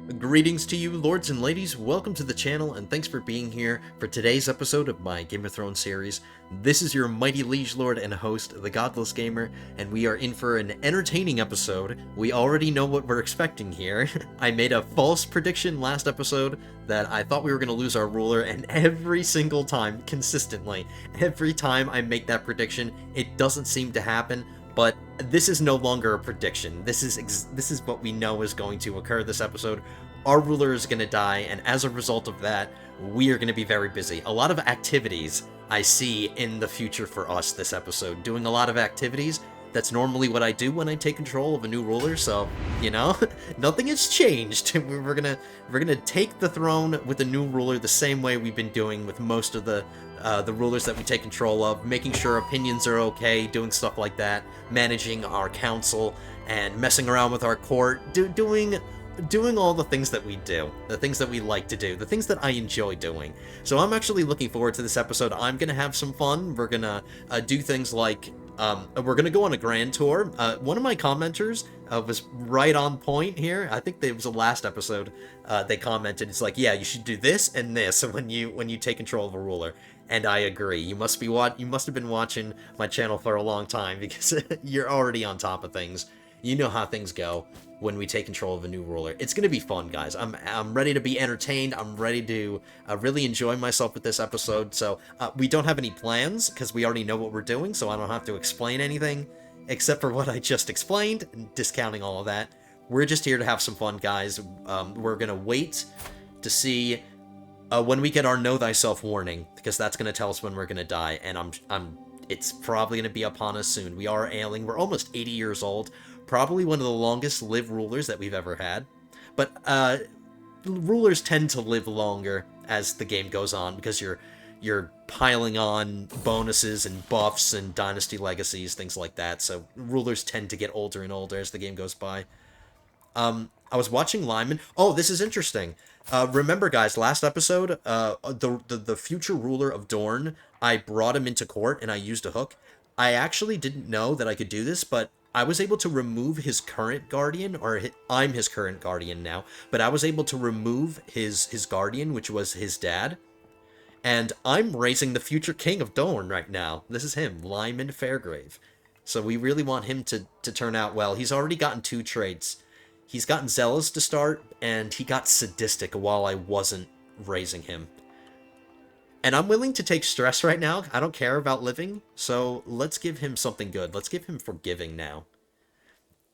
Greetings to you, lords and ladies. Welcome to the channel, and thanks for being here for today's episode of my Game of Thrones series. This is your mighty liege lord and host, the Godless Gamer, and we are in for an entertaining episode. We already know what we're expecting here. I made a false prediction last episode that I thought we were going to lose our ruler, and every single time, consistently, every time I make that prediction, it doesn't seem to happen. But this is no longer a prediction. This is what we know is going to occur this episode. Our ruler is going to die, and as a result of that, we are going to be very busy. A lot of activities I see in the future for us this episode. Doing a lot of activities. That's normally what I do when I take control of a new ruler, so, you know, nothing has changed. We're gonna take the throne with the new ruler the same way we've been doing with most of the rulers that we take control of, making sure opinions are okay, doing stuff like that, managing our council, and messing around with our court, doing all the things that we do, the things that we like to do, the things that I enjoy doing. So I'm actually looking forward to this episode. I'm gonna have some fun. We're gonna do things like we're gonna go on a grand tour. One of my commenters was right on point here. I think it was the last episode. They commented, it's like, yeah, you should do this and this when you take control of a ruler. And I agree. You must have been watching my channel for a long time because you're already on top of things. You know how things go when we take control of a new ruler. It's gonna be fun, guys. I'm ready to be entertained. I'm ready to really enjoy myself with this episode. So we don't have any plans because we already know what we're doing, so I don't have to explain anything except for what I just explained, discounting all of that. We're just here to have some fun, guys. We're gonna wait to see when we get our Know Thyself warning, because that's gonna tell us when we're gonna die, and it's probably gonna be upon us soon. We are ailing. We're almost 80 years old. Probably one of the longest lived rulers that we've ever had. But rulers tend to live longer as the game goes on because you're piling on bonuses and buffs and dynasty legacies, things like that. So rulers tend to get older and older as the game goes by. I was watching Lyman. Oh, this is interesting. Remember, guys, last episode, the future ruler of Dorne, I brought him into court and I used a hook. I actually didn't know that I could do this, but I was able to remove his current guardian, I'm his current guardian now, but I was able to remove his guardian, which was his dad, and I'm raising the future king of Dorne right now. This is him, Lyman Fairgrave. So we really want him to turn out well. He's already gotten 2 traits. He's gotten zealous to start, and he got sadistic while I wasn't raising him. And I'm willing to take stress right now. I don't care about living, so let's give him something good. Let's give him forgiving now.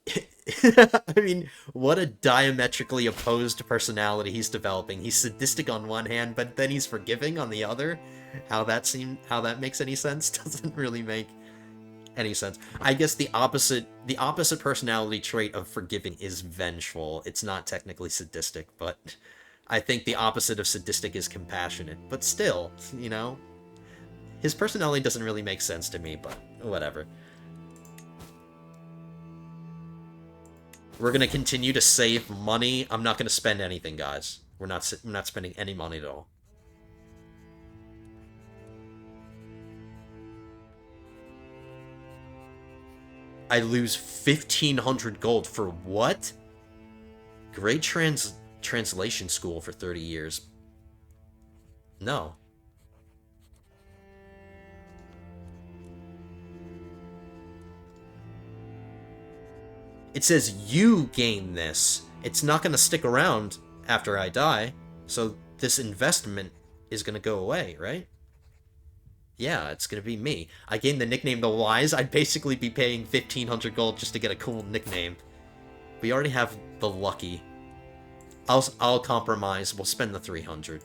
I mean, what a diametrically opposed personality he's developing. He's sadistic on one hand, but then he's forgiving on the other. How that makes any sense doesn't really make any sense. I guess the opposite personality trait of forgiving is vengeful. It's not technically sadistic, but I think the opposite of sadistic is compassionate. But still, you know, his personality doesn't really make sense to me, but whatever. We're gonna continue to save money. I'm not gonna spend anything, guys. We're not spending any money at all. I lose 1,500 gold for what? Great translation school for 30 years. No. It says you gain this. It's not going to stick around after I die, so this investment is going to go away, right? Yeah, it's going to be me. I gained the nickname The Wise. I'd basically be paying 1,500 gold just to get a cool nickname. We already have the Lucky. I'll compromise. We'll spend the 300.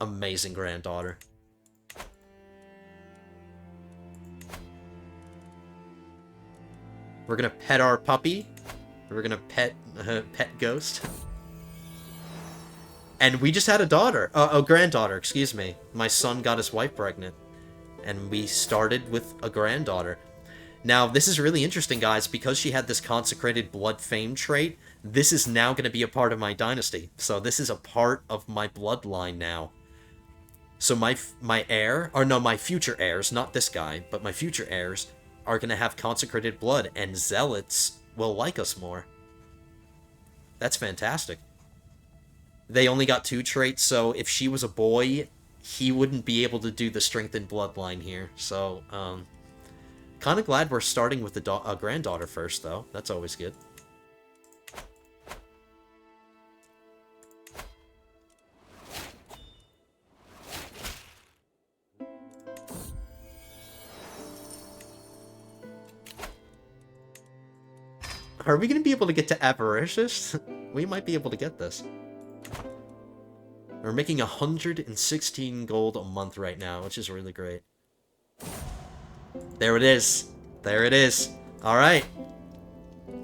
Amazing granddaughter. We're gonna pet our puppy. We're gonna pet Ghost. And we just had a daughter. A granddaughter, excuse me. My son got his wife pregnant. And we started with a granddaughter. Now, this is really interesting, guys, because she had this consecrated blood fame trait. This is now going to be a part of my dynasty. So this is a part of my bloodline now. So my heir, or no, my future heirs, not this guy, but my future heirs, are going to have consecrated blood, and zealots will like us more. That's fantastic. They only got 2 traits, so if she was a boy, he wouldn't be able to do the strengthened bloodline here. So, kind of glad we're starting with the granddaughter first, though. That's always good. Are we going to be able to get to Avaricious? We might be able to get this. We're making 116 gold a month right now, which is really great. There it is. There it is. Alright.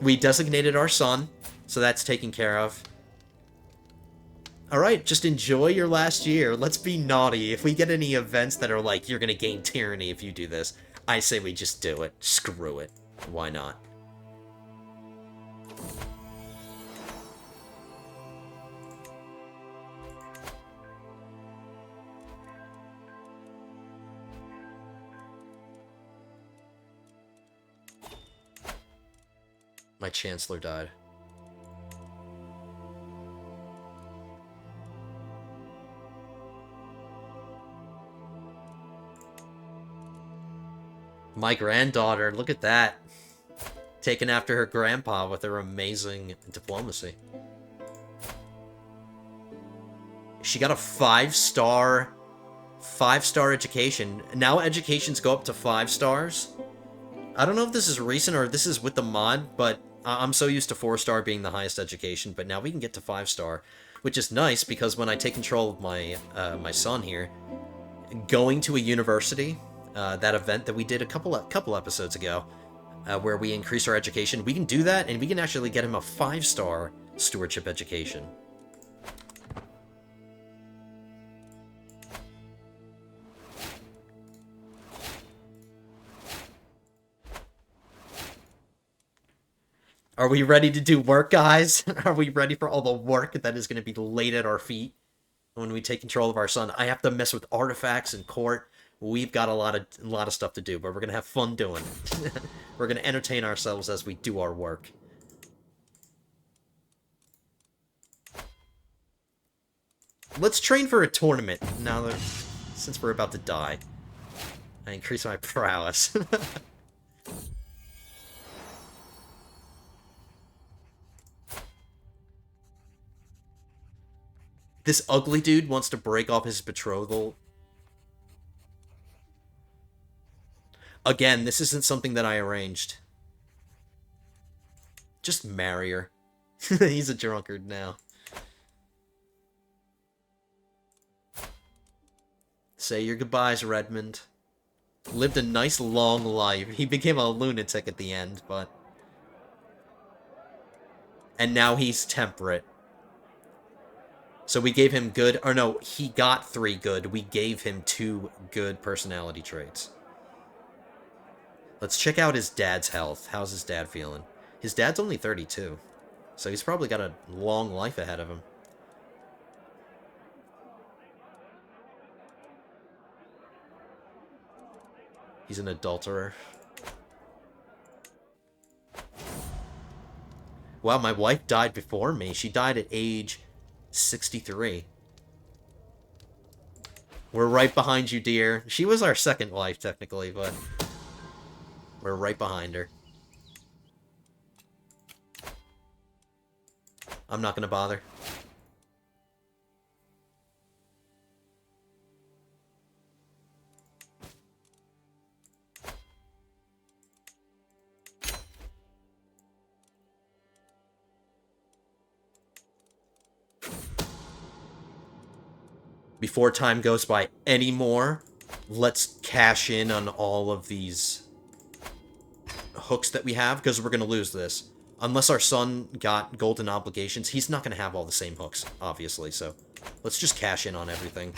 We designated our son, so that's taken care of. Alright, just enjoy your last year. Let's be naughty. If we get any events that are like, you're going to gain tyranny if you do this, I say we just do it. Screw it. Why not? My chancellor died. My granddaughter, look at that. Taken after her grandpa with her amazing diplomacy. She got a 5-star education. Now educations go up to 5 stars. I don't know if this is recent or this is with the mod, but I'm so used to 4-star being the highest education, but now we can get to 5-star, which is nice because when I take control of my my son here, going to a university, that event that we did a couple episodes ago, where we increase our education, we can do that, and we can actually get him a 5-star stewardship education. Are we ready to do work, guys? Are we ready for all the work that is going to be laid at our feet when we take control of our son? I have to mess with artifacts and court. We've got a lot of stuff to do, but we're going to have fun doing it. We're going to entertain ourselves as we do our work. Let's train for a tournament now that, since we're about to die. I increase my prowess. This ugly dude wants to break off his betrothal. Again, this isn't something that I arranged. Just marry her. He's a drunkard now. Say your goodbyes, Redmond. Lived a nice long life. He became a lunatic at the end, but... And now he's temperate. So we gave him good... Or no, he got 3 good. We gave him 2 good personality traits. Let's check out his dad's health. How's his dad feeling? His dad's only 32. So he's probably got a long life ahead of him. He's an adulterer. Wow, my wife died before me. She died at age 63. We're right behind you, dear. She was our second wife, technically, but... We're right behind her. I'm not gonna bother. Before time goes by anymore, let's cash in on all of these hooks that we have, because we're going to lose this. Unless our son got golden obligations, he's not going to have all the same hooks, obviously, so let's just cash in on everything.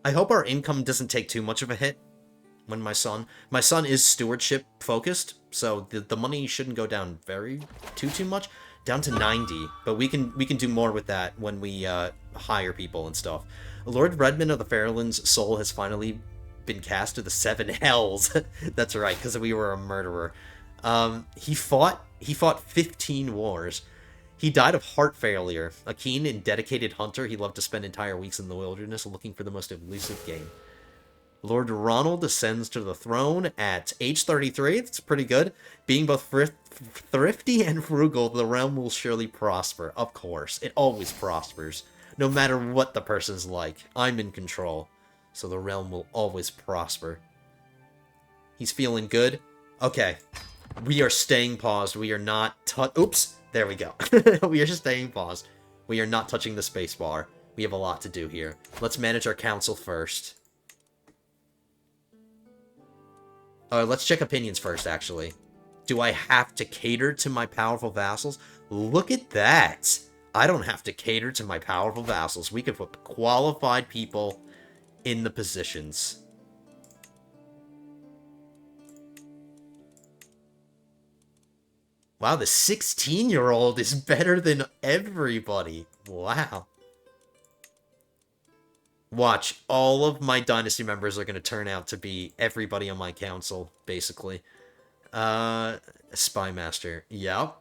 I hope our income doesn't take too much of a hit when my son is stewardship focused, so the money shouldn't go down too much, down to 90, but we can do more with that when we hire people and stuff. Lord Redmond of the Fairlands' soul has finally been cast to the 7 hells. That's right, because we were a murderer. He fought 15 wars. He died of heart failure. A keen and dedicated hunter, he loved to spend entire weeks in the wilderness looking for the most elusive game. Lord Ronald ascends to the throne at age 33. That's pretty good. Being both thrifty and frugal, the realm will surely prosper. Of course, it always prospers. No matter what the person's like, I'm in control. So the realm will always prosper. He's feeling good. Okay. We are staying paused. We are not oops. There we go. We are staying paused. We are not touching the space bar. We have a lot to do here. Let's manage our council first. Let's check opinions first, actually. Do I have to cater to my powerful vassals? Look at that! I don't have to cater to my powerful vassals. We can put qualified people in the positions. Wow, the 16-year-old is better than everybody. Wow. Watch, all of my dynasty members are going to turn out to be everybody on my council, basically. Spy Master. Yep.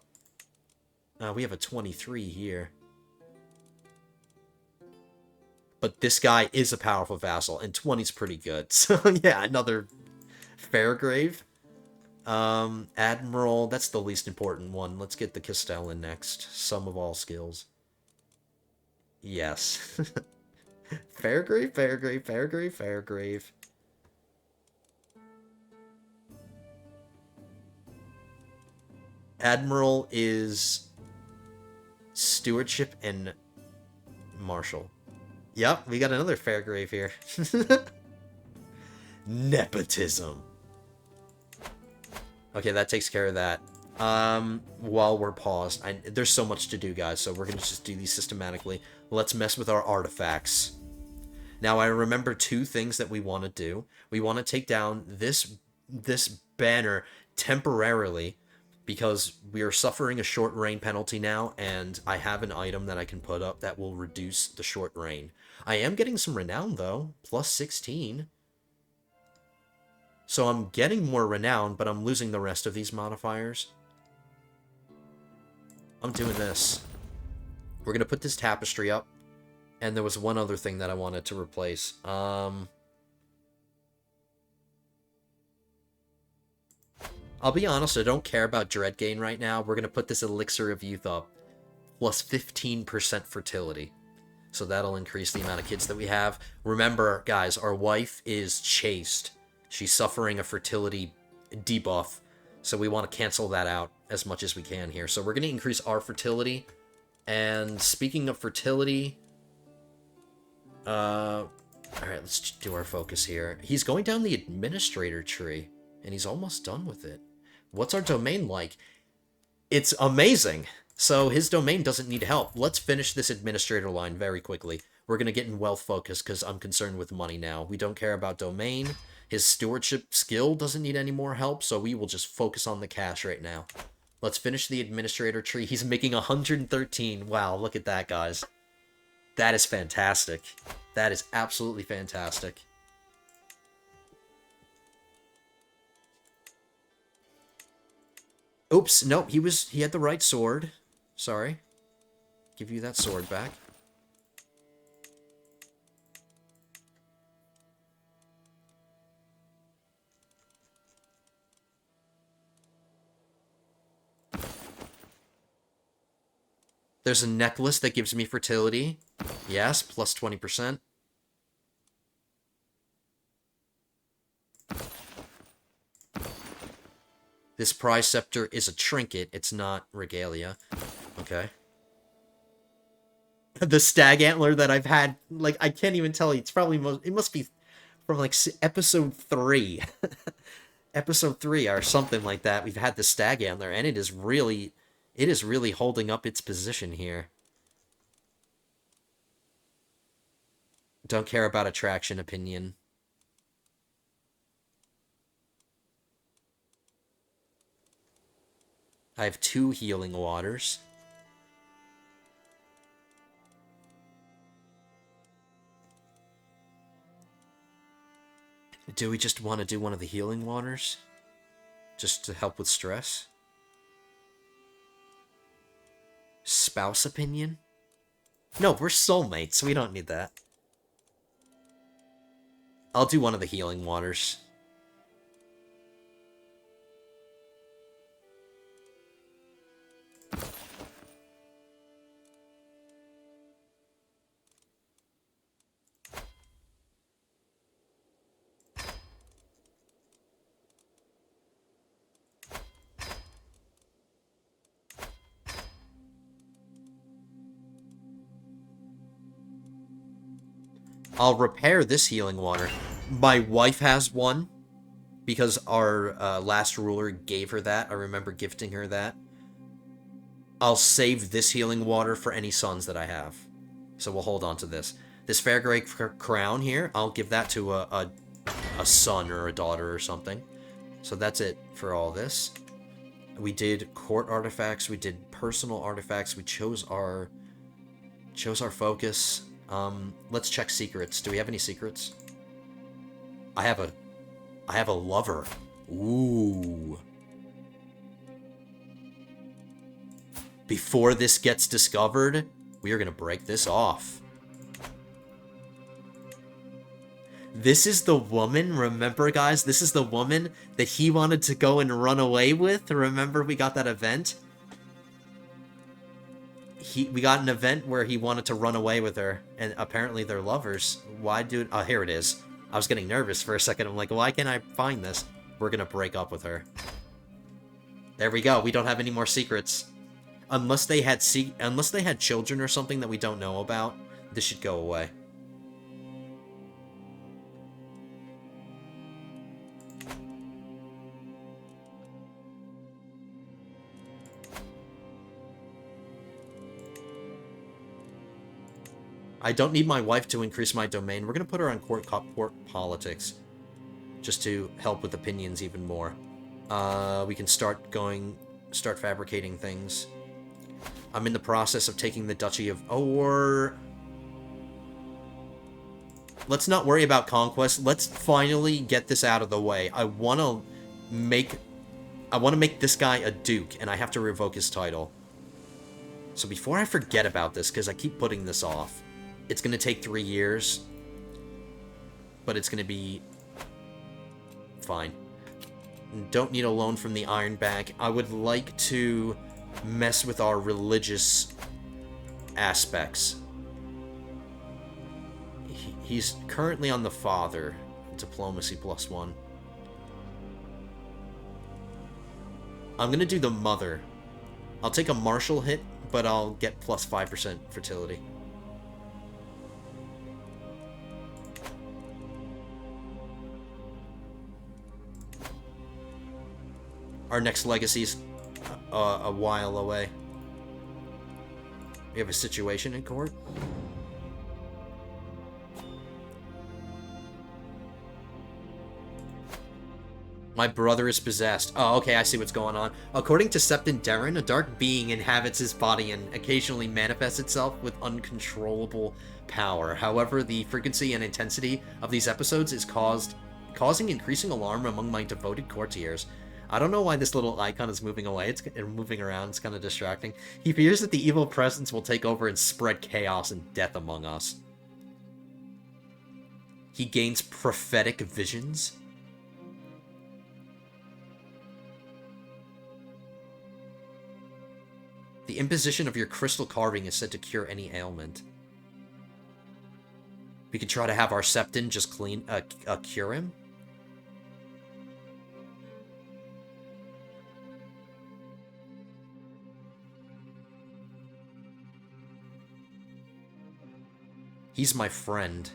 We have a 23 here. But this guy is a powerful vassal, and 20's pretty good. So, yeah, another Fairgrave. Admiral, that's the least important one. Let's get the Castellan next. Sum of all skills. Yes. Fairgrave, Fairgrave, Fairgrave, Fairgrave. Admiral is stewardship and marshal. Yep, we got another Fairgrave here. Nepotism. Okay, that takes care of that. While we're paused, there's so much to do, guys, so we're gonna just do these systematically. Let's mess with our artifacts. Now, I remember two things that we want to do. We want to take down this banner temporarily because we are suffering a short reign penalty now, and I have an item that I can put up that will reduce the short reign. I am getting some renown, though. Plus 16. So I'm getting more renown, but I'm losing the rest of these modifiers. I'm doing this. We're going to put this tapestry up. And there was one other thing that I wanted to replace. I'll be honest, I don't care about Dread Gain right now. We're going to put this Elixir of Youth up. Plus 15% fertility. So that'll increase the amount of kids that we have. Remember, guys, our wife is chaste. She's suffering a fertility debuff. So we want to cancel that out as much as we can here. So we're going to increase our fertility. And speaking of fertility... Alright, let's do our focus here. He's going down the administrator tree, and he's almost done with it. What's our domain like? It's amazing! So his domain doesn't need help. Let's finish this administrator line very quickly. We're gonna get in wealth focus, because I'm concerned with money now. We don't care about domain. His stewardship skill doesn't need any more help, so we will just focus on the cash right now. Let's finish the administrator tree. He's making 113. Wow, look at that, guys. That is fantastic. That is absolutely fantastic. Oops, nope, he had the right sword. Sorry. Give you that sword back. There's a necklace that gives me fertility. Yes, plus 20%. This prize scepter is a trinket. It's not regalia. Okay. The stag antler that I've had, like, I can't even tell you. It's probably it must be from, like, episode 3. Episode 3 or something like that. We've had the stag antler, and it is really holding up its position here. Don't care about attraction opinion. I have 2 healing waters. Do we just want to do one of the healing waters? Just to help with stress? Spouse opinion? No, we're soulmates. We don't need that. I'll do one of the healing waters. I'll repair this healing water. My wife has one, because our last ruler gave her that. I remember gifting her that. I'll save this healing water for any sons that I have. So we'll hold on to this. This Fairgrave crown here, I'll give that to a son or a daughter or something. So that's it for all this. We did court artifacts, we did personal artifacts, we chose our focus. Let's check secrets. Do we have any secrets? I have a lover. Ooh. Before this gets discovered, we are gonna break this off. This is the woman, remember guys? This is the woman that he wanted to go and run away with. Remember we got that event? We got an event where he wanted to run away with her, and apparently they're lovers. Why do... Oh, here it is. I was getting nervous for a second. I'm like, why can't I find this? We're gonna break up with her. There we go. We don't have any more secrets. Unless they had children or something that we don't know about, this should go away. I don't need my wife to increase my domain. We're going to put her on court politics. Just to help with opinions even more. We can start fabricating things. I'm in the process of taking the Duchy of... Let's not worry about conquest. Let's finally get this out of the way. I want to make this guy a duke, and I have to revoke his title. So before I forget about this, because I keep putting this off, it's going to take 3 years, but it's going to be fine. Don't need a loan from the Ironback. I would like to mess with our religious aspects. He's currently on the father. Diplomacy +1. I'm going to do the mother. I'll take a martial hit, but I'll get +5% fertility. Our next legacy's a while away. We have a situation in court. My brother is possessed. Oh, okay, I see what's going on. According to Septon Darren, a dark being inhabits his body and occasionally manifests itself with uncontrollable power. However, the frequency and intensity of these episodes is causing increasing alarm among my devoted courtiers. I don't know why this little icon is moving away. It's moving around. It's kind of distracting. He fears that the evil presence will take over and spread chaos and death among us. He gains prophetic visions. The imposition of your crystal carving is said to cure any ailment. We could try to have our Septon just cure him. He's my friend.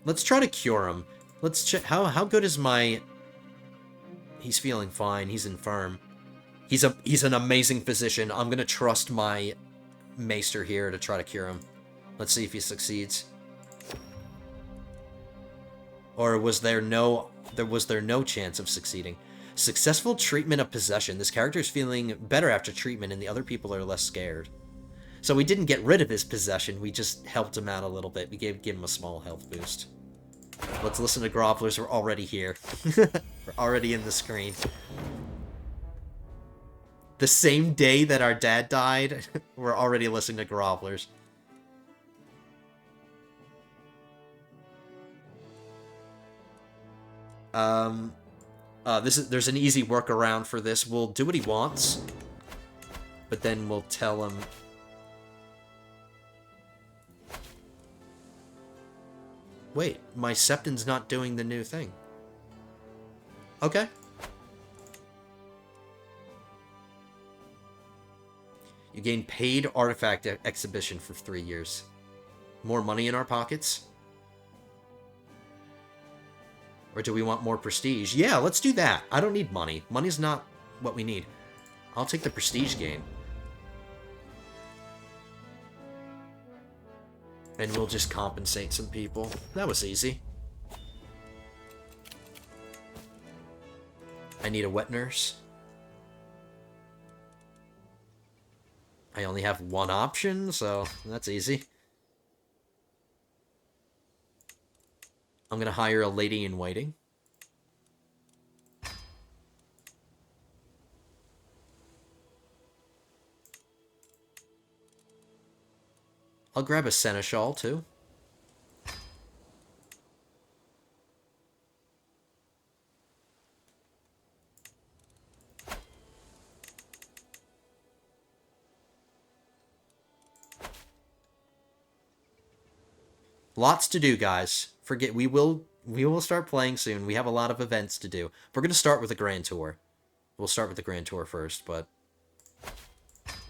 Let's try to cure him. Let's check. How good is my... He's feeling fine. He's infirm. He's an amazing physician. I'm gonna trust my maester here to try to cure him. Let's see if he succeeds. Or was there no chance of succeeding? Successful treatment of possession. This character is feeling better after treatment and the other people are less scared. So we didn't get rid of his possession, we just helped him out a little bit. We gave him a small health boost. Let's listen to Grovelers, we're already here. We're already in the screen. The same day that our dad died, we're already listening to Grovelers. There's an easy workaround for this. We'll do what he wants, but then we'll tell him... Wait, my Septon's not doing the new thing. Okay. You gain paid artifact exhibition for 3 years. More money in our pockets? Or do we want more prestige? Yeah, let's do that. I don't need money. Money's not what we need. I'll take the prestige gain. And we'll just compensate some people. That was easy. I need a wet nurse. I only have one option, so that's easy. I'm gonna hire a lady in waiting. I'll grab a seneschal, too. Lots to do, guys. Forget, we will start playing soon. We have a lot of events to do. We're going to start with the Grand Tour. We'll start with the Grand Tour first, but...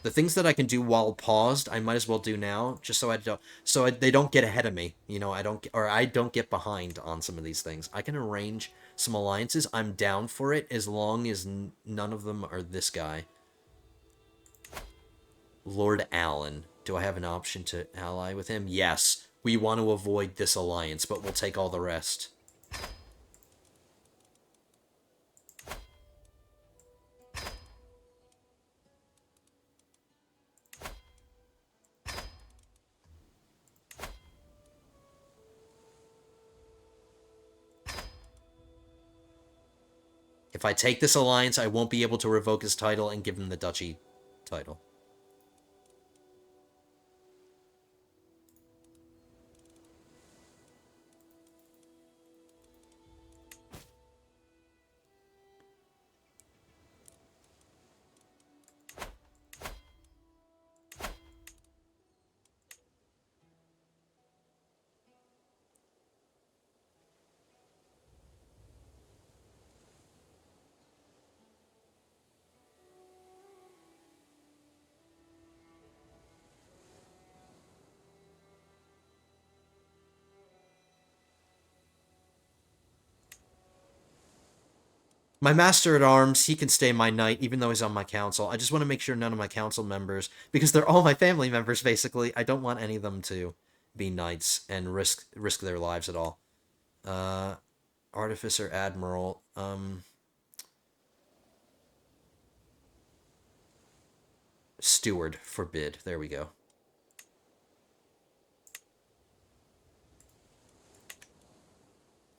The things that I can do while paused, I might as well do now, just so they don't get ahead of me. You know, I don't get behind on some of these things. I can arrange some alliances. I'm down for it as long as none of them are this guy. Lord Allen. Do I have an option to ally with him? Yes. We want to avoid this alliance, but we'll take all the rest. If I take this alliance, I won't be able to revoke his title and give him the duchy title. My Master-at-Arms, he can stay my knight, even though he's on my council. I just want to make sure none of my council members, because they're all my family members, basically, I don't want any of them to be knights and risk their lives at all. Artificer, Admiral, Steward, forbid. There we go.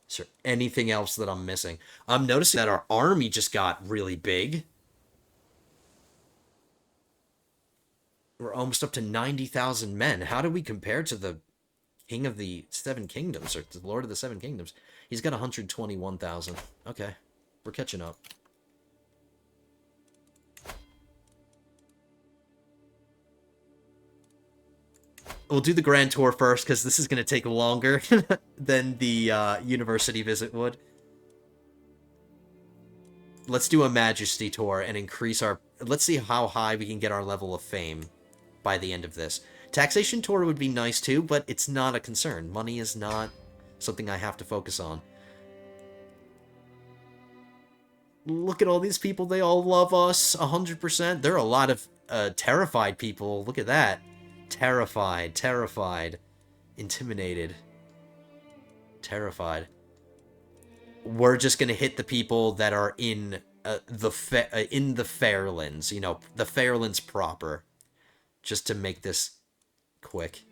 Is there anything else that I'm missing? I'm noticing that our army just got really big. We're almost up to 90,000 men. How do we compare to the King of the Seven Kingdoms, or the Lord of the Seven Kingdoms? He's got 121,000. Okay, we're catching up. We'll do the Grand Tour first, because this is going to take longer than the university visit would. Let's do a Majesty Tour and increase our... Let's see how high we can get our level of fame by the end of this. Taxation Tour would be nice too, but it's not a concern. Money is not something I have to focus on. Look at all these people. They all love us 100%. There are a lot of terrified people. Look at that. Terrified, intimidated, terrified. we're just gonna hit the people that are in the Fairlands, you know, the Fairlands proper, just to make this quick.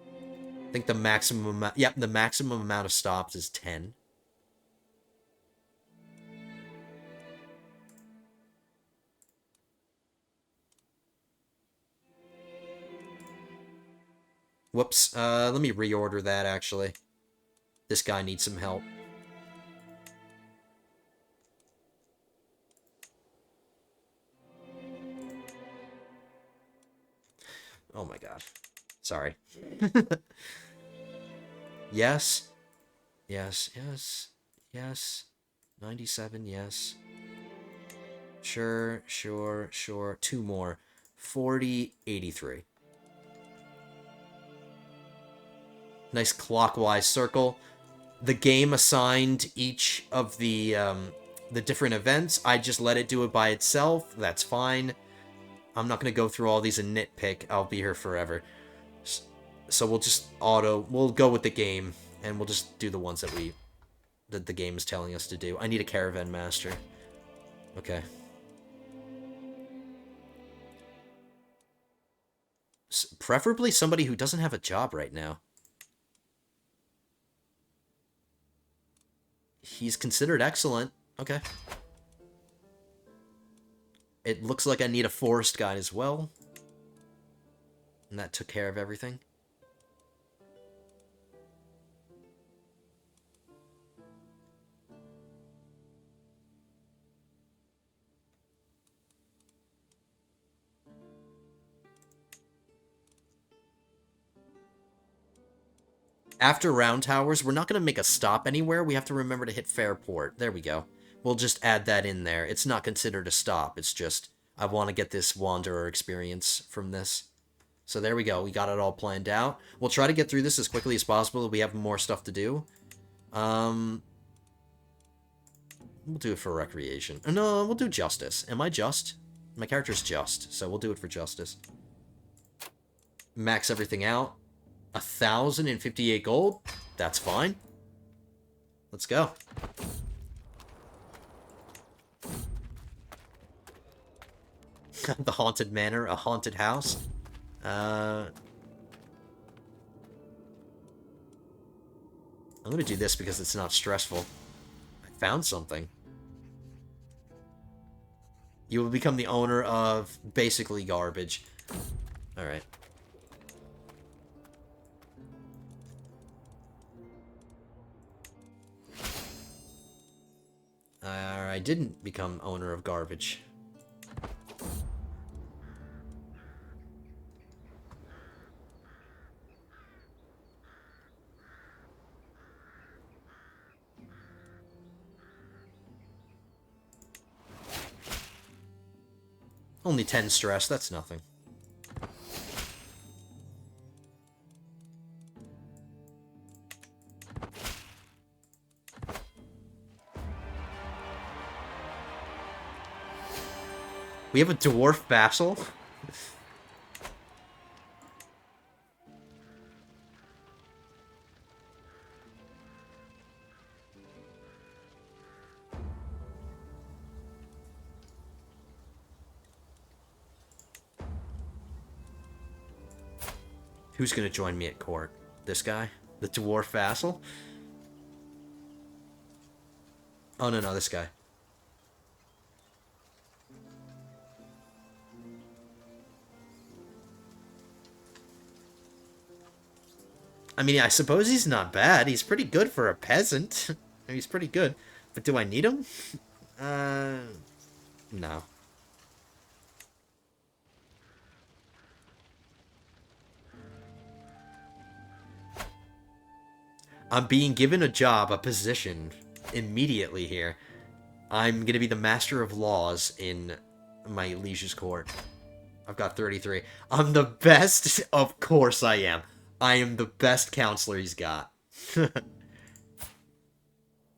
I think the maximum amount, yep, the maximum amount of stops is 10. Whoops, let me reorder that, actually. This guy needs some help. Oh my god. Sorry. Yes. Yes, yes, yes. 97, yes. Sure, sure, sure. 2 more. 40, 83. Nice clockwise circle. The game assigned each of the different events. I just let it do it by itself. That's fine. I'm not going to go through all these and nitpick. I'll be here forever. So we'll just we'll go with the game, and we'll just do the ones that the game is telling us to do. I need a caravan master. Okay. Preferably somebody who doesn't have a job right now. He's considered excellent. Okay. It looks like I need a forest guide as well. And that took care of everything. After Round Towers, we're not going to make a stop anywhere. We have to remember to hit Fairport. There we go. We'll just add that in there. It's not considered a stop. It's just, I want to get this Wanderer experience from this. So there we go. We got it all planned out. We'll try to get through this as quickly as possible. We have more stuff to do. We'll do it for recreation. No, we'll do justice. Am I just? My character's just, so we'll do it for justice. Max everything out. 1,058 gold. That's fine. Let's go. The Haunted Manor, a haunted house. I'm gonna do this because it's not stressful. I found something. You will become the owner of basically garbage. Alright. I didn't become owner of garbage. Only 10 stress, that's nothing. We have a dwarf vassal? Who's gonna join me at court? This guy? The dwarf vassal? Oh, no, this guy. I mean, I suppose he's not bad. He's pretty good for a peasant. He's pretty good. But do I need him? No. I'm being given a job, a position, immediately here. I'm gonna be the Master of Laws in my liege's court. I've got 33. I'm the best? Of course I am. I am the best counselor he's got.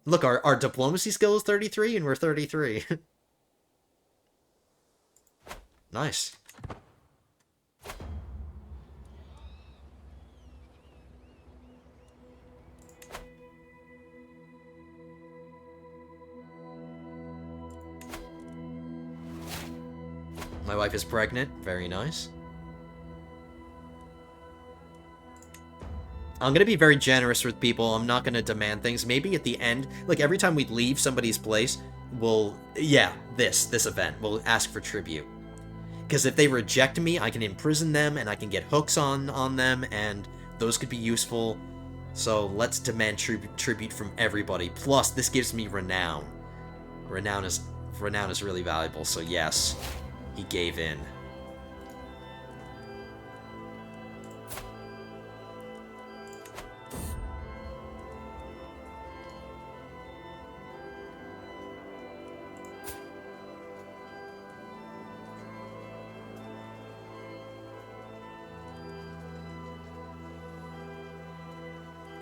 Look, our diplomacy skill is 33, and we're 33. Nice. My wife is pregnant. Very nice. I'm gonna be very generous with people. I'm not gonna demand things. Maybe at the end, like every time we leave somebody's place, we'll... Yeah, this event. We'll ask for tribute. Because if they reject me, I can imprison them, and I can get hooks on them, and those could be useful. So let's demand tribute from everybody. Plus, this gives me renown. Renown is really valuable, so yes, he gave in.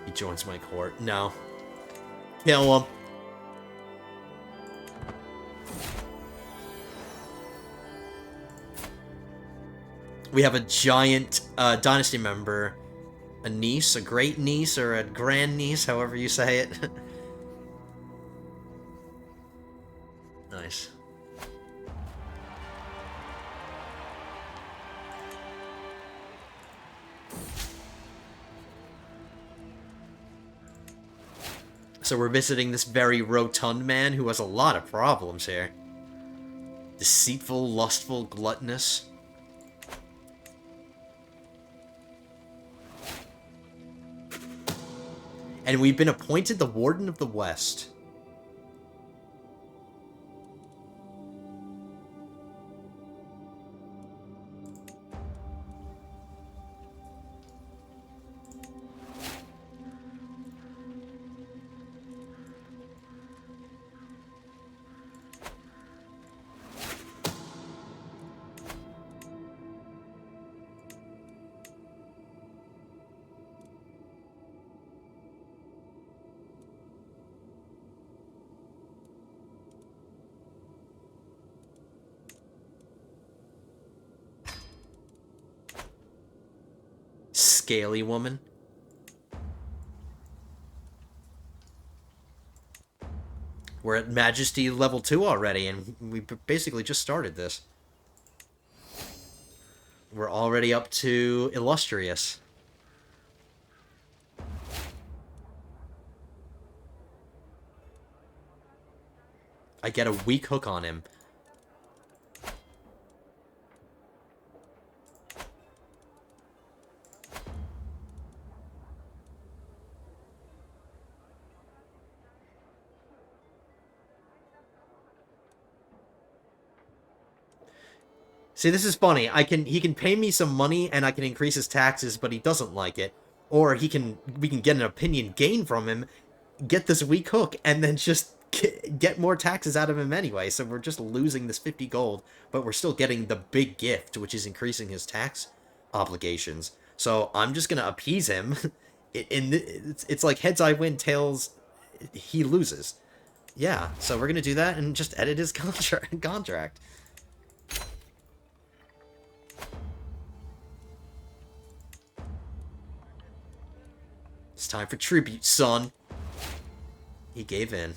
He joins my court. No. Kill him. We have a giant dynasty member. A niece, a great niece, or a grand niece, however you say it. Nice. So we're visiting this very rotund man who has a lot of problems here. Deceitful, lustful, gluttonous. And we've been appointed the Warden of the West. Scaly woman. We're at Majesty level 2 already, and we basically just started this. We're already up to Illustrious. I get a weak hook on him. See, this is funny. He can pay me some money and I can increase his taxes, but he doesn't like it. Or we can get an opinion gain from him, get this weak hook, and then just get more taxes out of him anyway. So we're just losing this 50 gold, but we're still getting the big gift, which is increasing his tax obligations. So I'm just gonna appease him. It's like heads I win, tails he loses. Yeah, so we're gonna do that and just edit his contract. It's time for tribute, son. He gave in.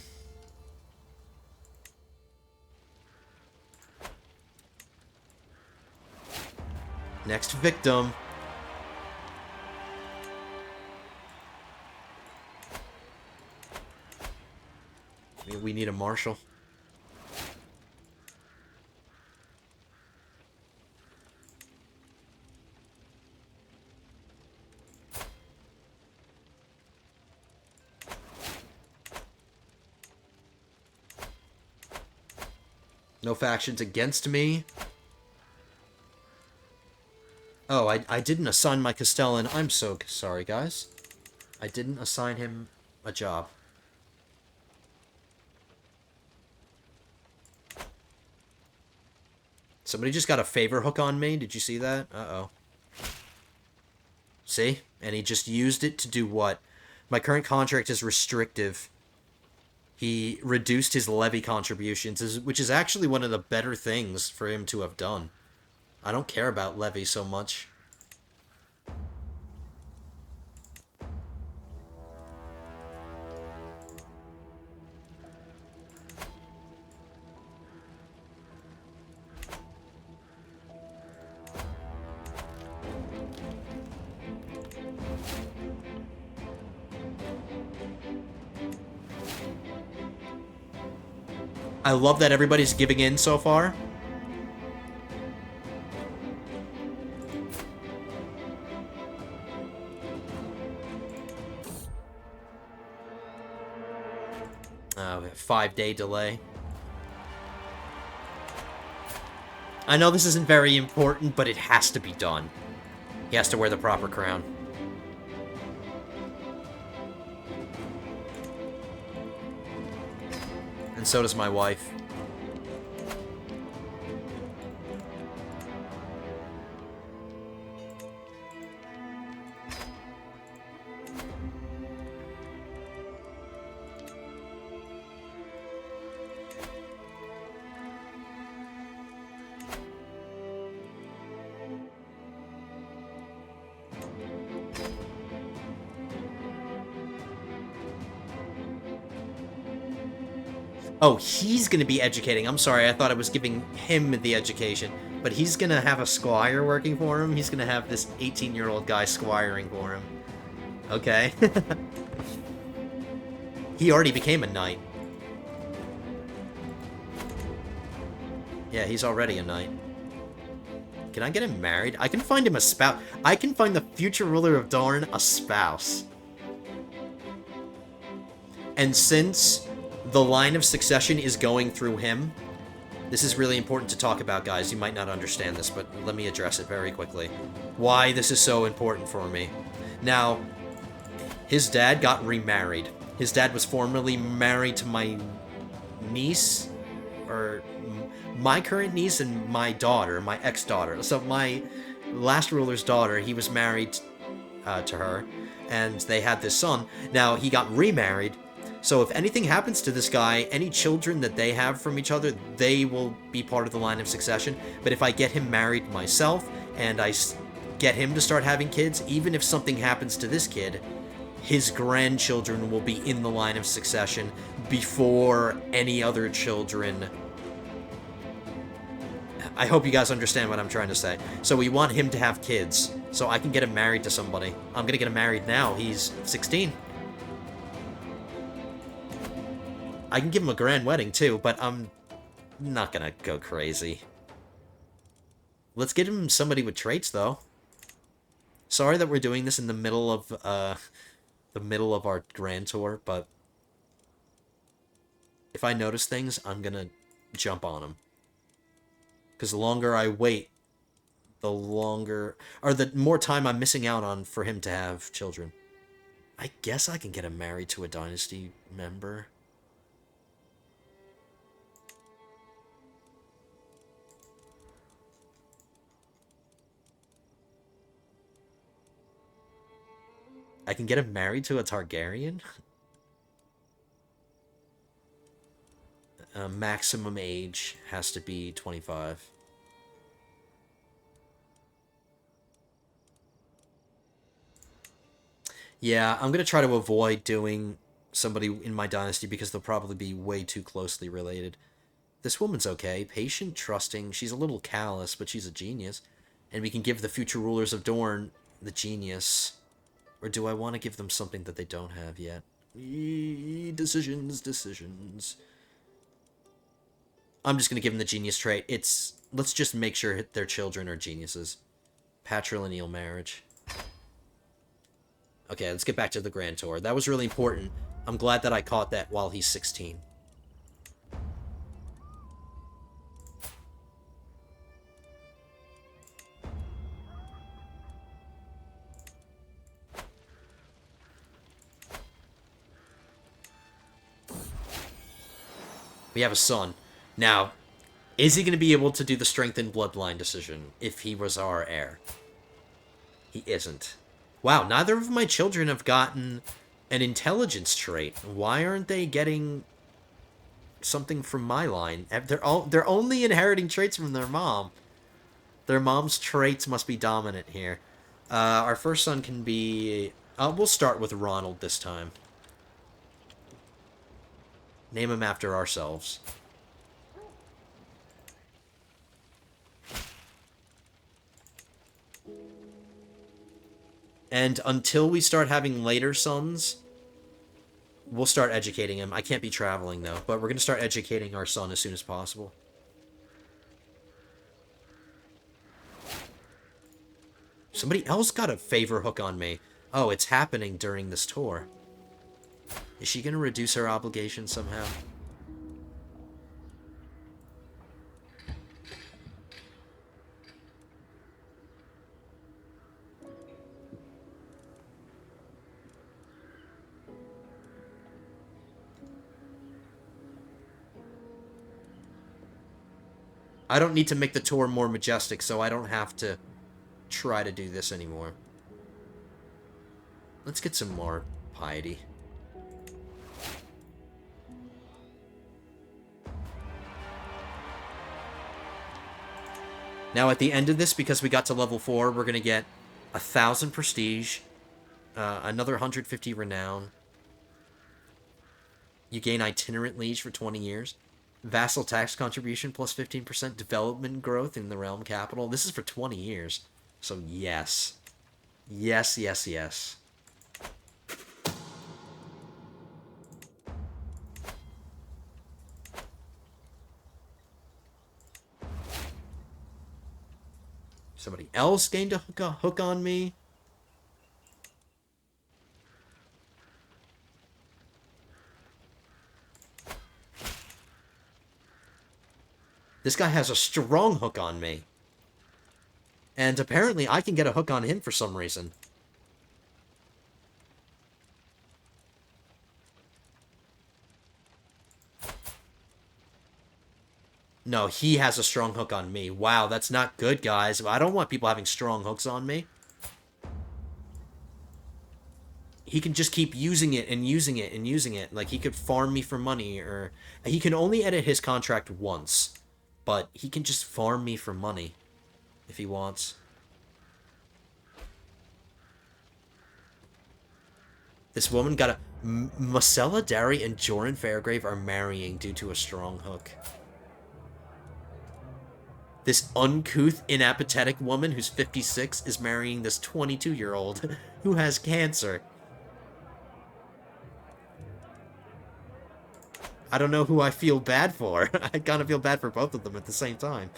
Next victim. We need a marshal. No factions against me. Oh, I didn't assign my Castellan. I'm so sorry, guys. I didn't assign him a job. Somebody just got a favor hook on me. Did you see that? Uh-oh. See? And he just used it to do what? My current contract is restrictive. He reduced his levy contributions, which is actually one of the better things for him to have done. I don't care about levy so much. I love that everybody's giving in so far. We have a 5-day delay. I know this isn't very important, but it has to be done. He has to wear the proper crown. And so does my wife. Oh, he's going to be educating. I'm sorry, I thought I was giving him the education. But he's going to have a squire working for him. He's going to have this 18-year-old guy squiring for him. Okay. He already became a knight. Yeah, he's already a knight. Can I get him married? I can find him a spouse. I can find the future ruler of Dorne a spouse. And since the line of succession is going through him, this is really important to talk about, guys. You might not understand this, but let me address it very quickly. Why this is so important for me. Now, his dad got remarried. His dad was formerly married to my niece, or my current niece and my daughter, my ex-daughter. So my last ruler's daughter, he was married to her, and they had this son. Now, he got remarried. So if anything happens to this guy, any children that they have from each other, they will be part of the line of succession. But if I get him married myself, and I get him to start having kids, even if something happens to this kid, his grandchildren will be in the line of succession before any other children. I hope you guys understand what I'm trying to say. So we want him to have kids, so I can get him married to somebody. I'm gonna get him married now. He's 16. I can give him a grand wedding, too, but I'm not gonna go crazy. Let's get him somebody with traits, though. Sorry that we're doing this in the middle of our grand tour, but if I notice things, I'm gonna jump on them. Because the longer I wait, the more time I'm missing out on for him to have children. I guess I can get him married to a dynasty member. I can get him married to a Targaryen? Maximum age has to be 25. Yeah, I'm gonna try to avoid doing somebody in my dynasty because they'll probably be way too closely related. This woman's okay. Patient, trusting. She's a little callous, but she's a genius. And we can give the future rulers of Dorne the genius. Or do I want to give them something that they don't have yet? Decisions. I'm just going to give them the genius trait. Let's just make sure their children are geniuses. Patrilineal marriage. Okay, let's get back to the Grand Tour. That was really important. I'm glad that I caught that while he's 16. We have a son. Now, is he going to be able to do the strengthened bloodline decision if he was our heir? He isn't. Wow, neither of my children have gotten an intelligence trait. Why aren't they getting something from my line? They're only inheriting traits from their mom. Their mom's traits must be dominant here. Our first son can be... we'll start with Ronald this time. Name him after ourselves. And until we start having later sons, We'll start educating him. I can't be traveling, though, but we're going to start educating our son as soon as possible. Somebody else got a favor hook on me. Oh, it's happening during this tour. Is she going to reduce her obligation somehow? I don't need to make the tour more majestic, so I don't have to try to do this anymore. Let's get some more piety. Now at the end of this, because we got to level 4, we're going to get 1,000 prestige, another 150 renown. You gain itinerant liege for 20 years. Vassal tax contribution plus 15% development growth in the realm capital. This is for 20 years. So yes. Yes, yes, yes. Somebody else gained a hook on me. This guy has a strong hook on me. And apparently I can get a hook on him for some reason. No, he has a strong hook on me. Wow, that's not good, guys. I don't want people having strong hooks on me. He can just keep using it and using it and using it. Like, he could farm me for money, or... He can only edit his contract once. But he can just farm me for money if he wants. This woman got a... Marcella Derry and Joran Fairgrave are marrying due to a strong hook. This uncouth, inapathetic woman who's 56 is marrying this 22-year-old who has cancer. I don't know who I feel bad for. I kind of feel bad for both of them at the same time.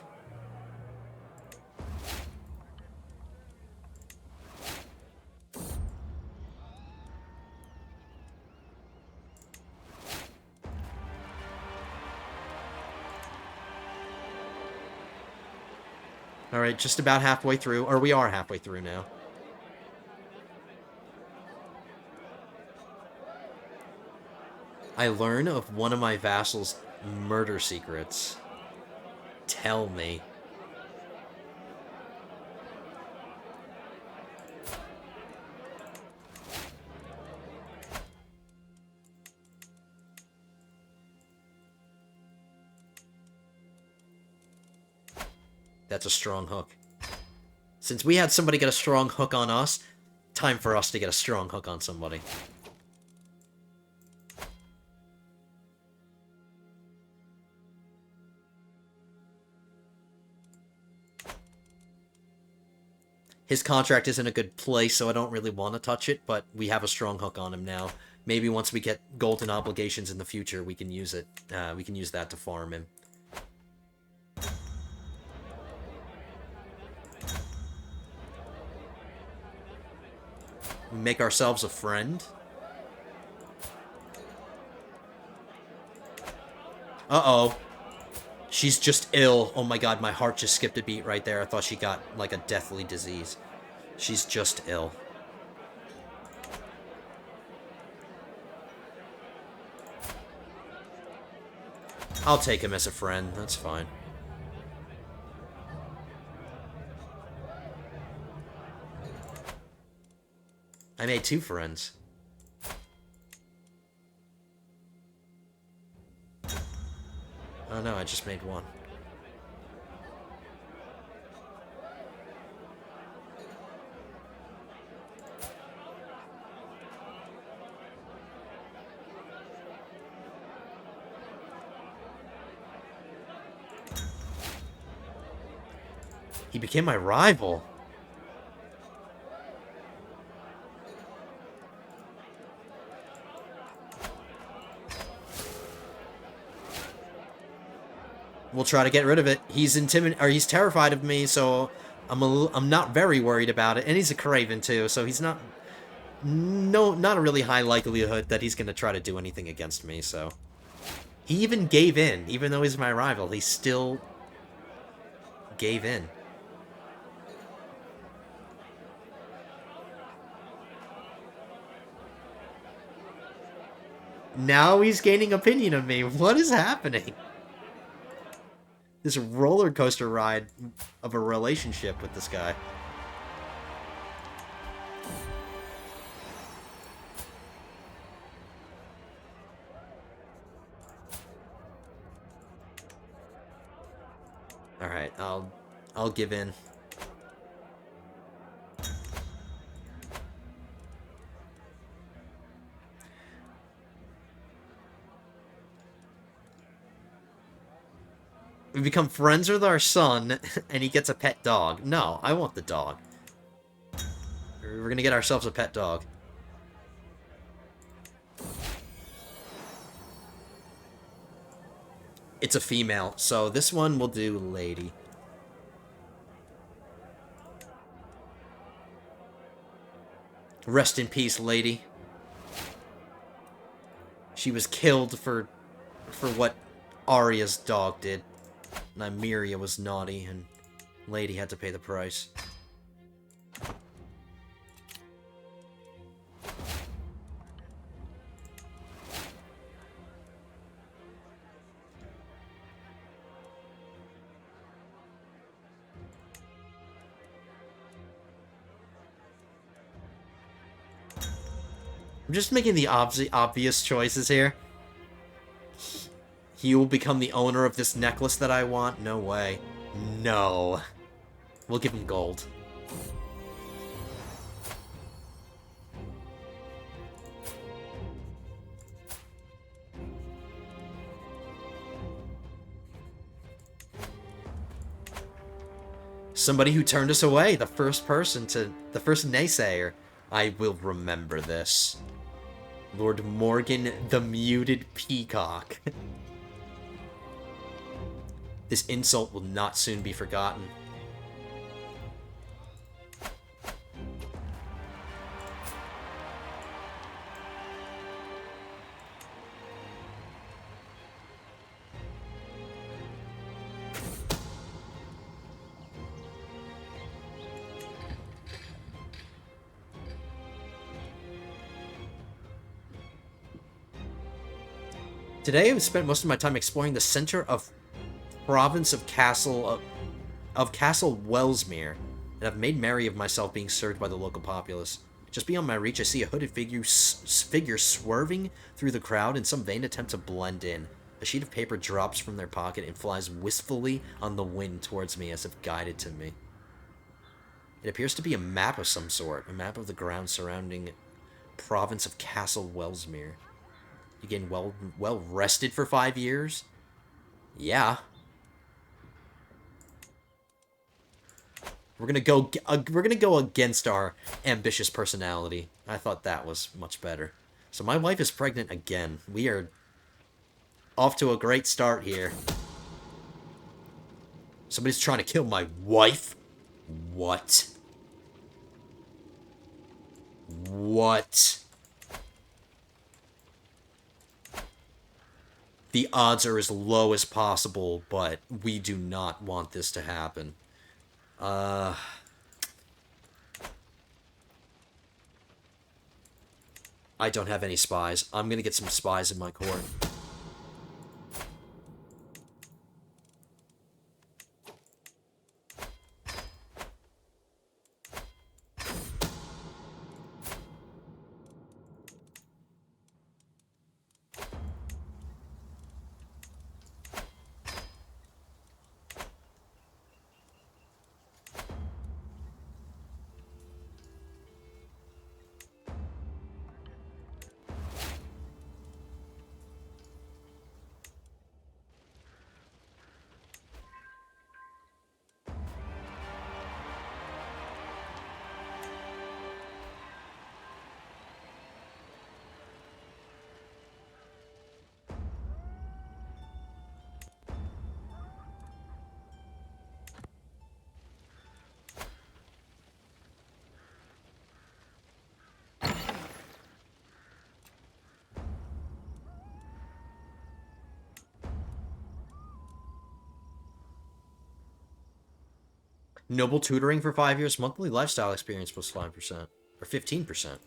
Alright, just about halfway through. Or we are halfway through now. I learn of one of my vassals' murder secrets. Tell me. That's a strong hook. Since we had somebody get a strong hook on us, time for us to get a strong hook on somebody. His contract is in a good place, so I don't really want to touch it, but we have a strong hook on him now. Maybe once we get golden obligations in the future, we can use it. We can use that to farm him. Make ourselves a friend. Uh-oh. She's just ill. Oh my god, my heart just skipped a beat right there. I thought she got, like, a deathly disease. She's just ill. I'll take him as a friend. That's fine. I made 2 friends. Oh no, I just made 1. He became my rival. We'll try to get rid of it. He's he's terrified of me, so I'm not very worried about it. And he's a Craven too, so he's not not a really high likelihood that he's gonna try to do anything against me. So he even gave in, even though he's my rival. He still gave in. Now he's gaining opinion of me. What is happening? This roller coaster ride of a relationship with this guy. All right, I'll give in. We become friends with our son, and he gets a pet dog. No, I want the dog. We're gonna get ourselves a pet dog. It's a female, so this one will do lady. Rest in peace, lady. She was killed for what Arya's dog did. Nymeria was naughty, and lady had to pay the price. I'm just making the obvious choices here. He will become the owner of this necklace that I want? No way. No. We'll give him gold. Somebody who turned us away. The first naysayer. I will remember this. Lord Morgan, the muted peacock. This insult will not soon be forgotten. Today I've spent most of my time exploring the center of province of Castle Wellsmere, and I've made merry of myself being served by the local populace. Just beyond my reach, I see a hooded figure swerving through the crowd in some vain attempt to blend in. A sheet of paper drops from their pocket and flies wistfully on the wind towards me as if guided to me. It appears to be a map of some sort, a map of the ground surrounding province of Castle Wellsmere. You getting well rested for 5 years? Yeah. We're gonna go against our ambitious personality. I thought that was much better. So my wife is pregnant again. We are off to a great start here. Somebody's trying to kill my wife? What? What? The odds are as low as possible, but we do not want this to happen. I don't have any spies. I'm gonna get some spies in my court. Noble tutoring for 5 years. Monthly lifestyle experience plus 5%. Or 15%.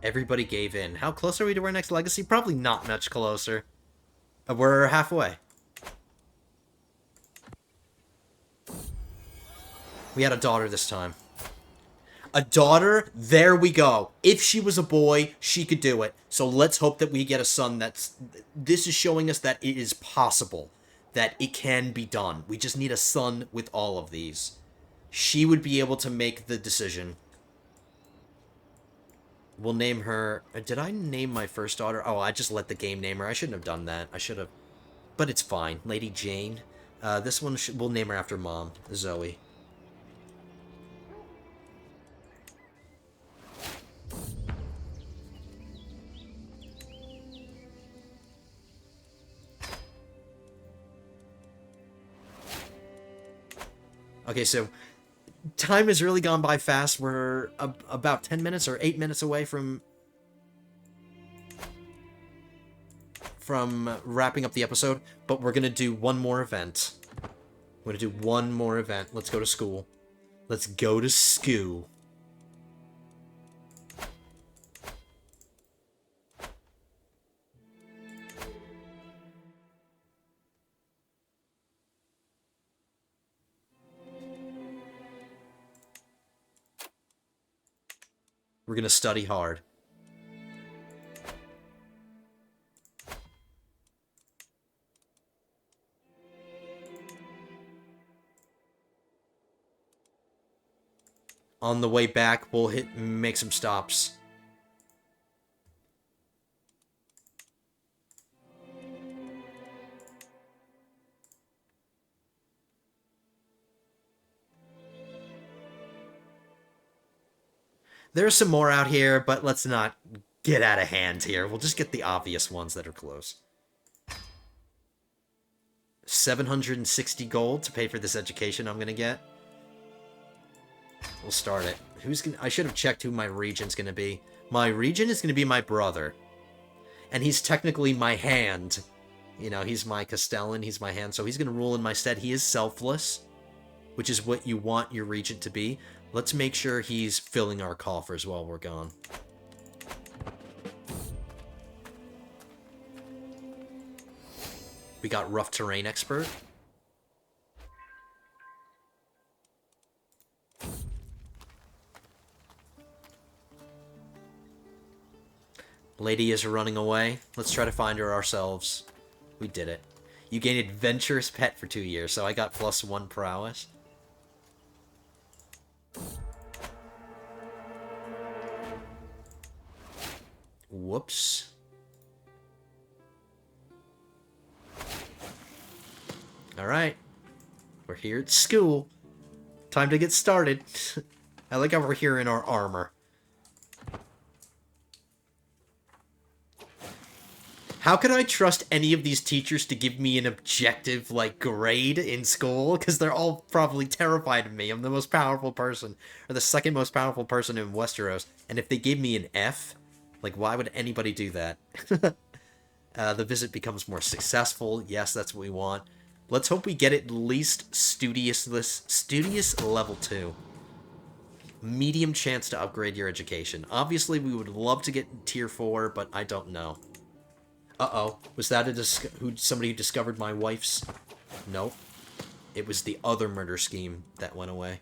Everybody gave in. How close are we to our next legacy? Probably not much closer. We're halfway. We had a daughter this time. A daughter? There we go. If she was a boy, she could do it. So let's hope that we get a son that's... This is showing us that it is possible. That it can be done. We just need a son with all of these. She would be able to make the decision. We'll name her... Did I name my first daughter? Oh, I just let the game name her. I shouldn't have done that. I should have... But it's fine. Lady Jane. This one, we'll name her after Mom. Zoe. Okay, so... Time has really gone by fast. We're about 10 minutes or 8 minutes away from wrapping up the episode, but we're gonna do one more event. We're gonna do one more event. Let's go to school. Let's go to school. We're gonna study hard. On the way back, we'll make some stops. There's some more out here, but let's not get out of hand here. We'll just get the obvious ones that are close. 760 gold to pay for this education I'm gonna get. We'll start it. I should have checked who my regent's gonna be. My regent is gonna be my brother. And he's technically my hand. You know, he's my Castellan, he's my hand, so he's gonna rule in my stead. He is selfless, which is what you want your regent to be. Let's make sure he's filling our coffers while we're gone. We got rough terrain expert. Lady is running away. Let's try to find her ourselves. We did it. You gain adventurous pet for 2 years, so I got +1 prowess. Whoops. Alright. We're here at school. Time to get started. I like how we're here in our armor. How can I trust any of these teachers to give me an objective, like, grade in school? Because they're all probably terrified of me. I'm the most powerful person, or the second most powerful person in Westeros. And if they gave me an F, like, why would anybody do that? The visit becomes more successful. Yes, that's what we want. Let's hope we get at least studious level 2. Medium chance to upgrade your education. Obviously, we would love to get tier 4, but I don't know. Uh-oh. Was that somebody who discovered my wife's... Nope. It was the other murder scheme that went away.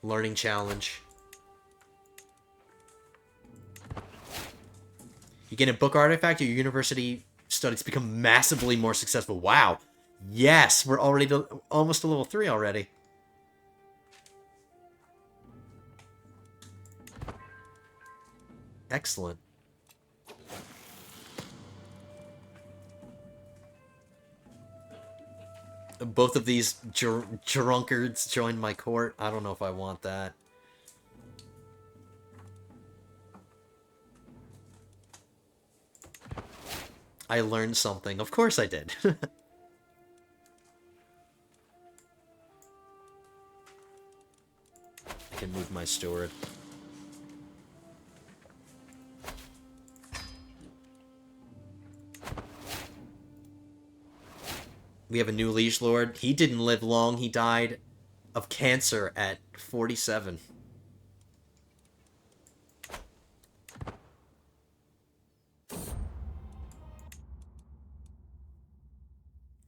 Learning challenge. You get a book artifact, your university studies become massively more successful. Wow. Yes, we're already almost to level 3 already. Excellent. Both of these drunkards joined my court. I don't know if I want that. I learned something. Of course I did. I can move my steward. We have a new liege lord. He didn't live long. He died of cancer at 47.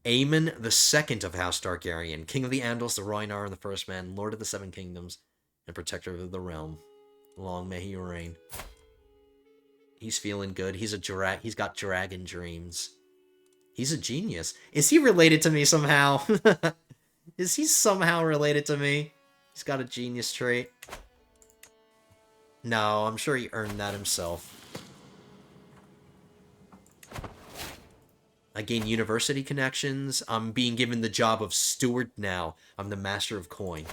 Aemon the Second of House Targaryen, King of the Andals, the Rhoynar, and the First Man, Lord of the Seven Kingdoms, and Protector of the Realm. Long may he reign. He's feeling good. He's got dragon dreams. He's a genius. Is he related to me somehow? Is he somehow related to me? He's got a genius trait. No, I'm sure he earned that himself. I gain university connections. I'm being given the job of steward now. I'm the master of coin.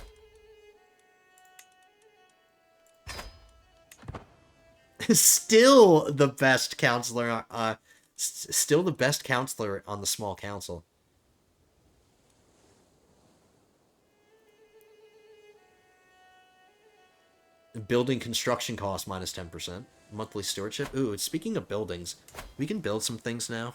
Still the best counselor. Still the best counselor on the small council. Building construction cost minus 10%. Monthly stewardship. Ooh, speaking of buildings, we can build some things now.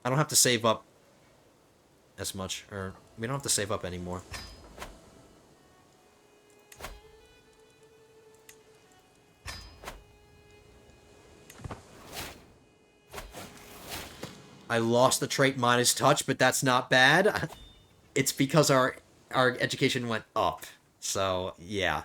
I don't have to save up as much, or we don't have to save up anymore. I lost the trait minus touch, but that's not bad. It's because our education went up. So, yeah.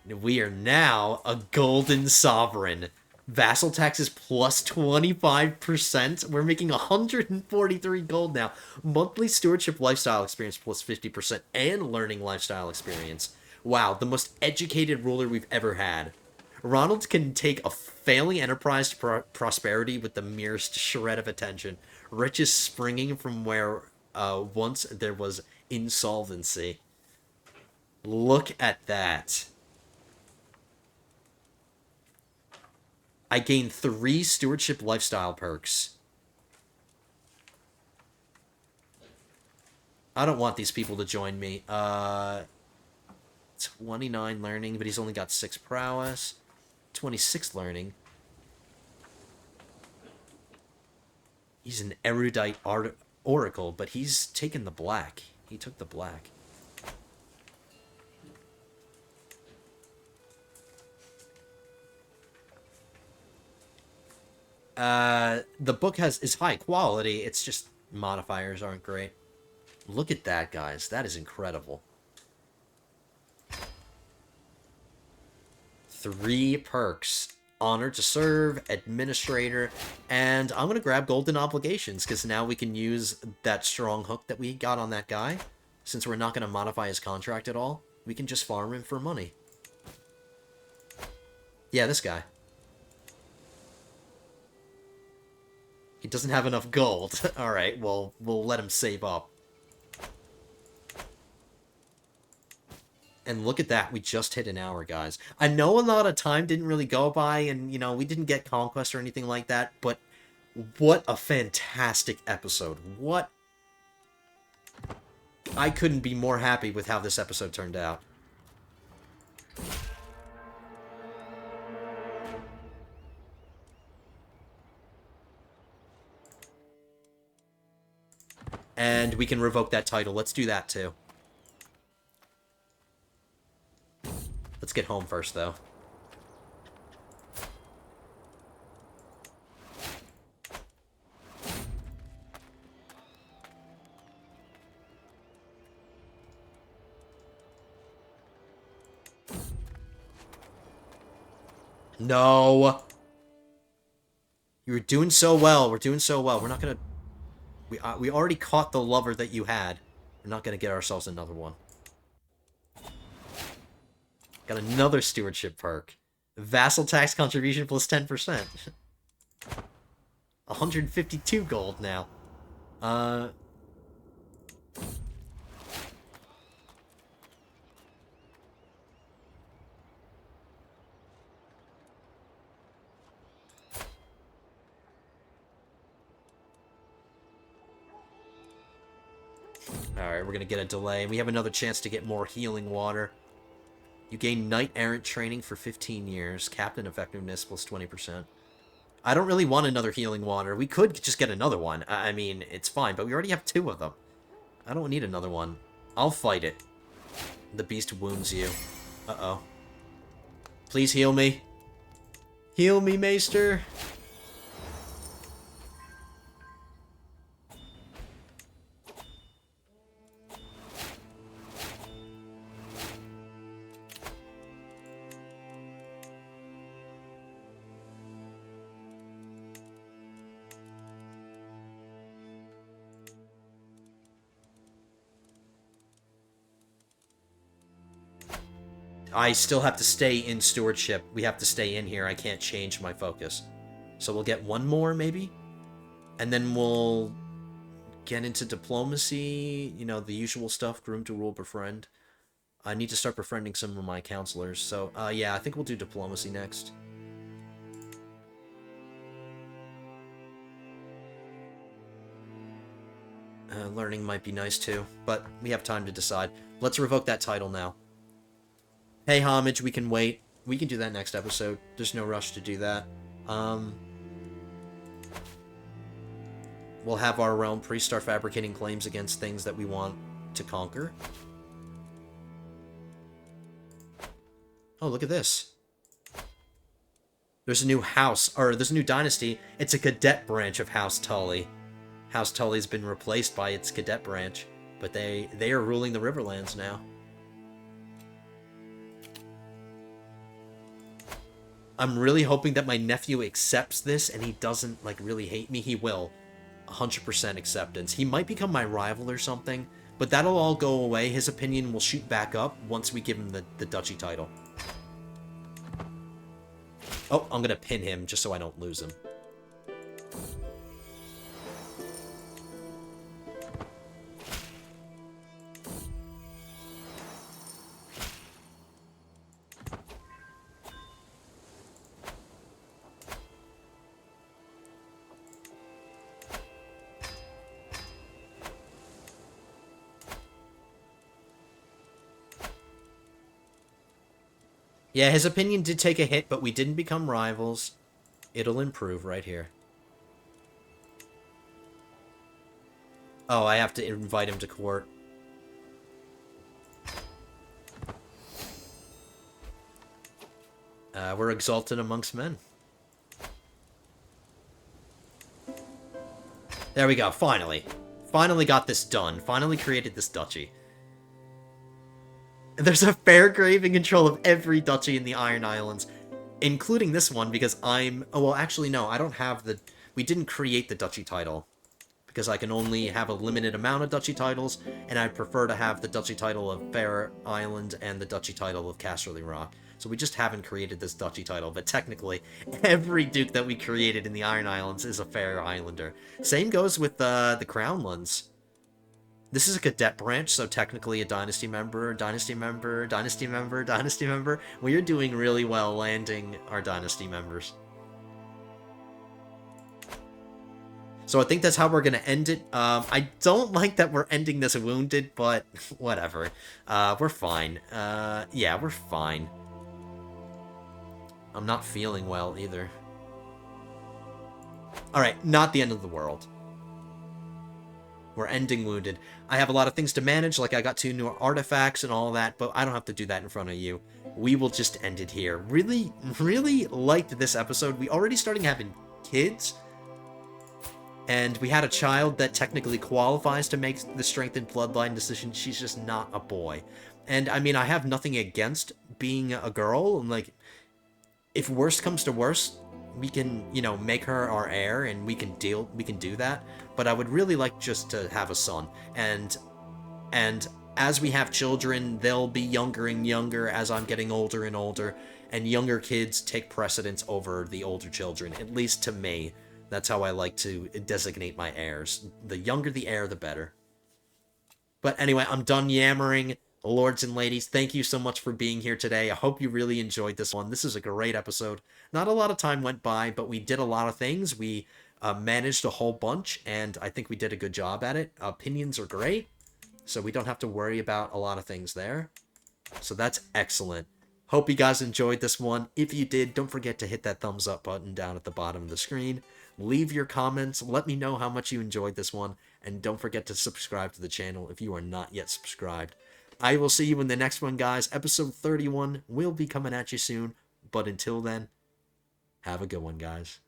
We are now a golden sovereign. Vassal taxes plus 25%. We're making 143 gold now. Monthly stewardship lifestyle experience plus 50%. And learning lifestyle experience. Wow, the most educated ruler we've ever had. Ronald can take a failing enterprise to prosperity with the merest shred of attention. Riches springing from where once there was insolvency. Look at that. I gain 3 stewardship lifestyle perks. I don't want these people to join me. 29 learning, but he's only got 6 prowess. 26 learning. He's an erudite oracle, but he's taken the black. He took the black. The book is high quality. It's just modifiers aren't great. Look at that, guys. That is incredible. 3 perks. Honor to serve, administrator, and I'm going to grab golden obligations, because now we can use that strong hook that we got on that guy. Since we're not going to modify his contract at all, we can just farm him for money. Yeah, this guy. He doesn't have enough gold. Alright, well, we'll let him save up. And look at that, we just hit an hour, guys. I know a lot of time didn't really go by, and, you know, we didn't get Conquest or anything like that, but what a fantastic episode. What... I couldn't be more happy with how this episode turned out. And we can revoke that title. Let's do that, too. Let's get home first, though. No! You were doing so well. We're doing so well. We're not gonna... We already caught the lover that you had. We're not gonna get ourselves another one. Got another stewardship perk. Vassal tax contribution plus 10%. 152 gold now. Alright, we're gonna get a delay. We have another chance to get more healing water. You gain Knight Errant training for 15 years. Captain effectiveness plus 20%. I don't really want another healing water. We could just get another one. I mean, it's fine, but we already have 2 of them. I don't need another one. I'll fight it. The beast wounds you. Uh-oh. Please heal me. Heal me, Maester. I still have to stay in stewardship. We have to stay in here. I can't change my focus. So we'll get one more, maybe? And then we'll get into diplomacy. You know, the usual stuff. Groom to rule, befriend. I need to start befriending some of my counselors. So, yeah, I think we'll do diplomacy next. Learning might be nice, too. But we have time to decide. Let's revoke that title now. Pay homage, we can wait. We can do that next episode. There's no rush to do that. We'll have our realm priest start fabricating claims against things that we want to conquer. Oh, look at this. There's a new house, or there's a new dynasty. It's a cadet branch of House Tully. House Tully's been replaced by its cadet branch, but they are ruling the Riverlands now. I'm really hoping that my nephew accepts this and he doesn't, like, really hate me. He will. 100% acceptance. He might become my rival or something, but that'll all go away. His opinion will shoot back up once we give him the duchy title. Oh, I'm gonna pin him just so I don't lose him. Yeah, his opinion did take a hit, but we didn't become rivals. It'll improve right here. Oh, I have to invite him to court. We're exalted amongst men. There we go, finally. Finally got this done. Finally created this duchy. There's a Fairgrave in control of every duchy in the Iron Islands, including this one, because I'm... Oh, well, actually, no, I don't have the... We didn't create the duchy title, because I can only have a limited amount of duchy titles, and I'd prefer to have the duchy title of Fair Island and the duchy title of Casterly Rock. So we just haven't created this duchy title, but technically, every duke that we created in the Iron Islands is a Fair Islander. Same goes with the Crownlands. This is a cadet branch, so technically a dynasty member, dynasty member, dynasty member, dynasty member. We are doing really well landing our dynasty members. So I think that's how we're going to end it. I don't like that we're ending this wounded, but whatever. We're fine. Yeah, we're fine. I'm not feeling well either. Alright, not the end of the world. We're ending wounded. I have a lot of things to manage, like I got 2 new artifacts and all that, but I don't have to do that in front of you. We will just end it here. Really, really liked this episode. We already starting having kids, and we had a child that technically qualifies to make the strength and bloodline decision. She's just not a boy. And, I mean, I have nothing against being a girl, and, like, if worst comes to worst, we can, make her our heir and we can do that. But I would really like just to have a son. And as we have children, they'll be younger and younger as I'm getting older and older, and younger kids take precedence over the older children, at least to me. That's how I like to designate my heirs. The younger the heir, the better. But anyway, I'm done yammering. Lords and ladies, thank you so much for being here today. I hope you really enjoyed this one. This is a great episode. Not a lot of time went by, but we did a lot of things. We managed a whole bunch, and I think we did a good job at it. Opinions are great, so we don't have to worry about a lot of things there. So that's excellent. Hope you guys enjoyed this one. If you did, don't forget to hit that thumbs up button down at the bottom of the screen. Leave your comments. Let me know how much you enjoyed this one. And don't forget to subscribe to the channel if you are not yet subscribed. I will see you in the next one, guys. Episode 31 will be coming at you soon. But until then, have a good one, guys.